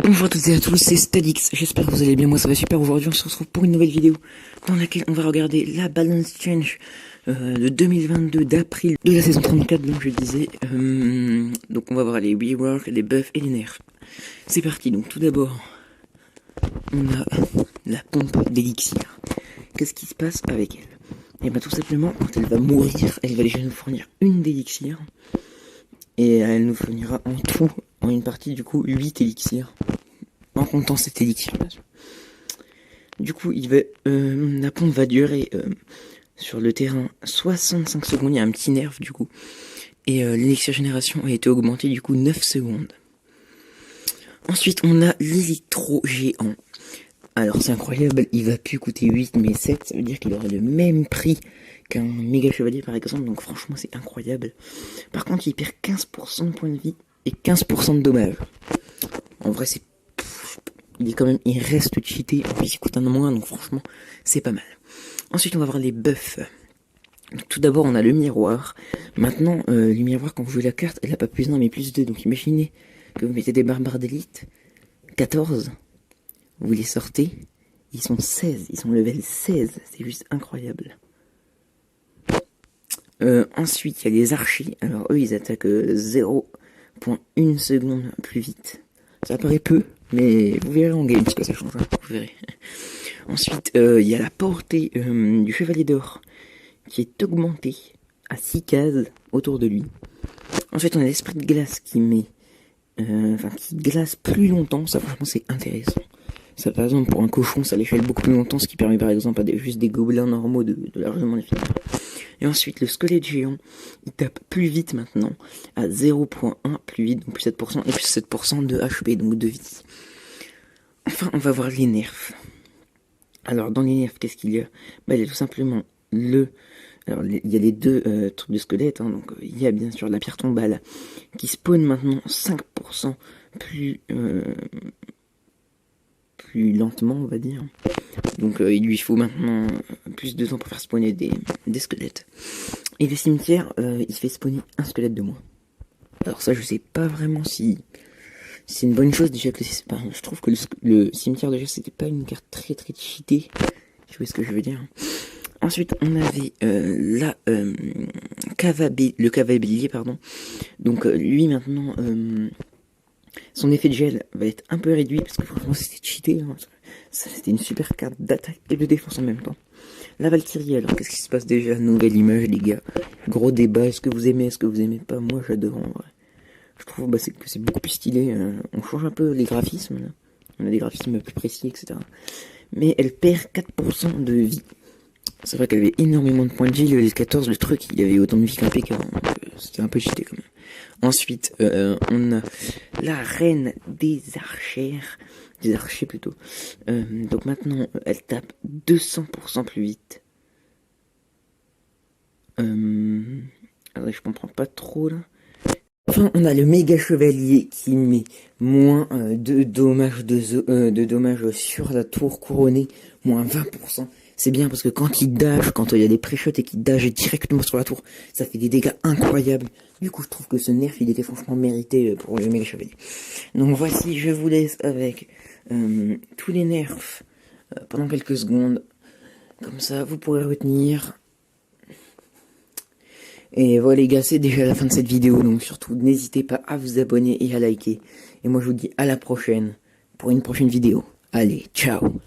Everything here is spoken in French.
Bonjour à toutes et à tous, c'est Stadix, j'espère que vous allez bien, moi ça va super. Aujourd'hui on se retrouve pour une nouvelle vidéo dans laquelle on va regarder la balance change de 2022 d'avril de la saison 34, donc je disais. Donc on va voir les reworks, les buffs et les nerfs. C'est parti, donc tout d'abord on a la pompe d'élixir. Qu'est-ce qui se passe avec elle? Et bien tout simplement, quand elle va mourir, elle va déjà nous fournir une d'élixir. Et elle nous fournira en tout, en une partie du coup, 8 élixirs. En comptant cet élixir. Du coup, la pompe va durer sur le terrain 65 secondes. Il y a un petit nerf du coup. Et l'élixir génération a été augmenté du coup 9 secondes. Ensuite, on a l'électro géant. Alors c'est incroyable, il va plus coûter 8 mais 7, ça veut dire qu'il aura le même prix qu'un méga chevalier par exemple, donc franchement c'est incroyable. Par contre il perd 15% de points de vie et 15% de dommages. En vrai il reste cheaté, en plus il coûte un moins, donc franchement c'est pas mal. Ensuite on va voir les buffs. Donc, tout d'abord on a le miroir. Maintenant le miroir quand vous jouez la carte, elle a pas plus 1 mais plus 2, donc imaginez que vous mettez des barbares d'élite, 14. Vous les sortez, ils sont 16, ils sont level 16, c'est juste incroyable. Ensuite, il y a les archers, alors eux ils attaquent 0.1 seconde plus vite. Ça paraît peu, mais vous verrez en game ce que ça change, hein, vous verrez. Ensuite, il y a la portée du chevalier d'or, qui est augmentée à 6 cases autour de lui. Ensuite, on a l'esprit de glace qui qui glace plus longtemps, ça franchement c'est intéressant. Ça, par exemple, pour un cochon, ça l'échelle beaucoup plus longtemps, ce qui permet par exemple à juste des gobelins normaux de largement les finir. Et ensuite, le squelette géant, il tape plus vite maintenant, à 0.1 plus vite, donc plus 7%, et plus 7% de HP, donc de vie. Enfin, on va voir les nerfs. Alors, dans les nerfs, qu'est-ce qu'il y a? Il y a tout simplement alors, il y a les deux trucs de squelette, hein, donc il y a bien sûr la pierre tombale, qui spawn maintenant 5% plus lentement, on va dire. Donc il lui faut maintenant plus de temps pour faire spawner des squelettes. Et le cimetière, il fait spawner un squelette de moins. Alors ça, je sais pas vraiment si c'est une bonne chose déjà que je trouve que le cimetière déjà c'était pas une carte très cheatée. Tu vois ce que je veux dire. Ensuite, on avait le cavabélier, pardon. Donc lui maintenant, son effet de gel va être un peu réduit parce que franchement c'était cheaté. Hein. C'était une super carte d'attaque et de défense en même temps. La Valkyrie, alors qu'est-ce qui se passe déjà? Nouvelle image les gars. Gros débat, est-ce que vous aimez, est-ce que vous aimez pas? Moi j'adore en vrai. Je trouve que c'est beaucoup plus stylé. On change un peu les graphismes. Là. On a des graphismes plus précis, etc. Mais elle perd 4% de vie. C'est vrai qu'elle avait énormément de points de vie. Le L14, le truc, il avait autant de vie qu'un PK. Hein, c'était un peu cheaté quand même. Ensuite, on a la reine des archers plutôt. Donc maintenant, elle tape 200% plus vite. Alors, je comprends pas trop là. Enfin, on a le méga chevalier qui met moins de dommages sur la tour couronnée, moins 20%. C'est bien parce que quand il dash, quand il y a des pré-shots et qu'il dash directement sur la tour, ça fait des dégâts incroyables. Du coup, je trouve que ce nerf, il était franchement mérité pour le méga chevalier. Donc voici, je vous laisse avec tous les nerfs pendant quelques secondes. Comme ça, vous pourrez retenir. Et voilà les gars, c'est déjà la fin de cette vidéo, donc surtout n'hésitez pas à vous abonner et à liker. Et moi je vous dis à la prochaine pour une prochaine vidéo. Allez, ciao!